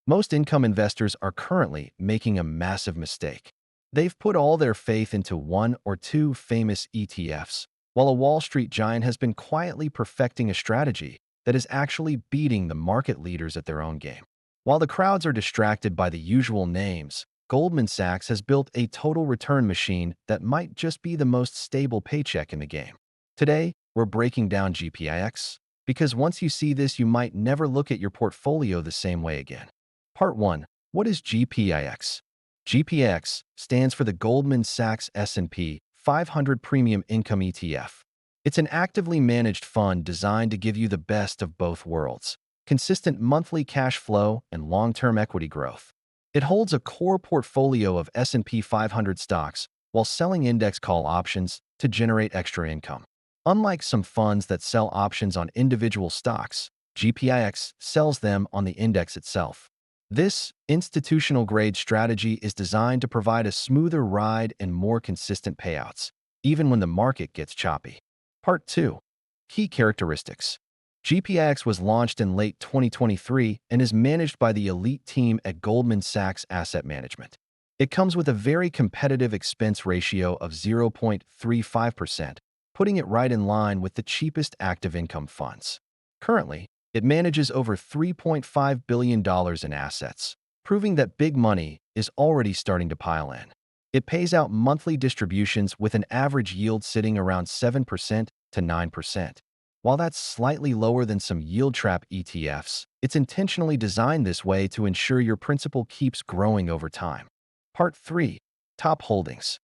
Most income investors are currently making a massive mistake. They've put all their faith into one or two famous ETFs, while a Wall Street giant has been quietly perfecting a strategy that is actually beating the market leaders at their own game. While the crowds are distracted by the usual names, Goldman Sachs has built a total return machine that might just be the most stable paycheck in the game. Today, we're breaking down GPIX, because once you see this, you might never look at your portfolio the same way again. Part 1. What is GPIX? GPIX stands for the Goldman Sachs S&P 500 Premium Income ETF. It's an actively managed fund designed to give you the best of both worlds: consistent monthly cash flow and long-term equity growth. It holds a core portfolio of S&P 500 stocks while selling index call options to generate extra income. Unlike some funds that sell options on individual stocks, GPIX sells them on the index itself. This institutional-grade strategy is designed to provide a smoother ride and more consistent payouts, even when the market gets choppy. Part 2. Key characteristics. GPIX was launched in late 2023 and is managed by the elite team at Goldman Sachs Asset Management. It comes with a very competitive expense ratio of 0.35%, putting it right in line with the cheapest active income funds. Currently, it manages over $3.5 billion in assets, proving that big money is already starting to pile in. It pays out monthly distributions with an average yield sitting around 7% to 9%. While that's slightly lower than some yield trap ETFs, it's intentionally designed this way to ensure your principal keeps growing over time. Part 3. Top holdings.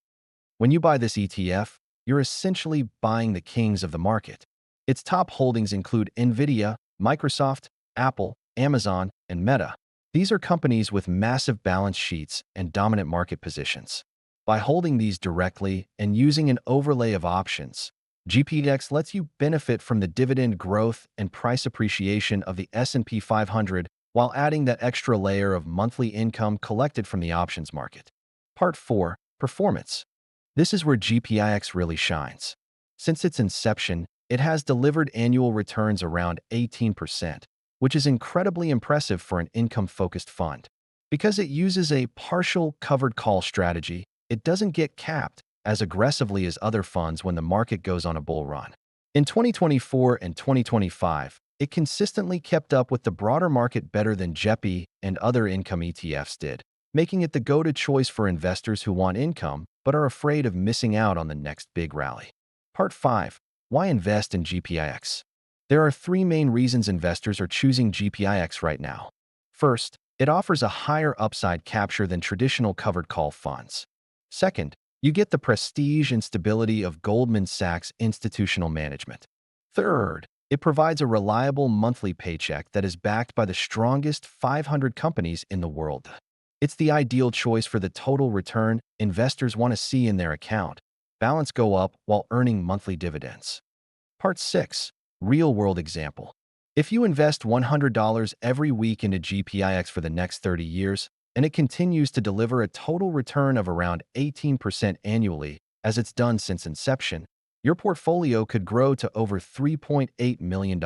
When you buy this ETF, you're essentially buying the kings of the market. Its top holdings include Nvidia, Microsoft, Apple, Amazon, and Meta. These are companies with massive balance sheets and dominant market positions. By holding these directly and using an overlay of options, GPIX lets you benefit from the dividend growth and price appreciation of the S&P 500 while adding that extra layer of monthly income collected from the options market. Part 4. Performance. This is where GPIX really shines. Since its inception, it has delivered annual returns around 18%, which is incredibly impressive for an income-focused fund. Because it uses a partial covered call strategy, it doesn't get capped as aggressively as other funds when the market goes on a bull run. In 2024 and 2025, it consistently kept up with the broader market better than JEPI and other income ETFs did, making it the go-to choice for investors who want income but are afraid of missing out on the next big rally. Part 5. Why invest in GPIX? There are three main reasons investors are choosing GPIX right now. First, it offers a higher upside capture than traditional covered call funds. Second, you get the prestige and stability of Goldman Sachs institutional management. Third, it provides a reliable monthly paycheck that is backed by the strongest 500 companies in the world. It's the ideal choice for the total return investors want to see in their account. Balance go up while earning monthly dividends. Part 6. Real-world example. If you invest $100 every week into GPIX for the next 30 years, and it continues to deliver a total return of around 18% annually, as it's done since inception, your portfolio could grow to over $3.8 million,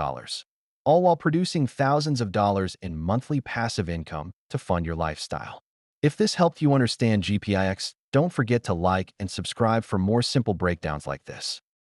all while producing thousands of dollars in monthly passive income to fund your lifestyle. If this helped you understand GPIX, don't forget to like and subscribe for more simple breakdowns like this.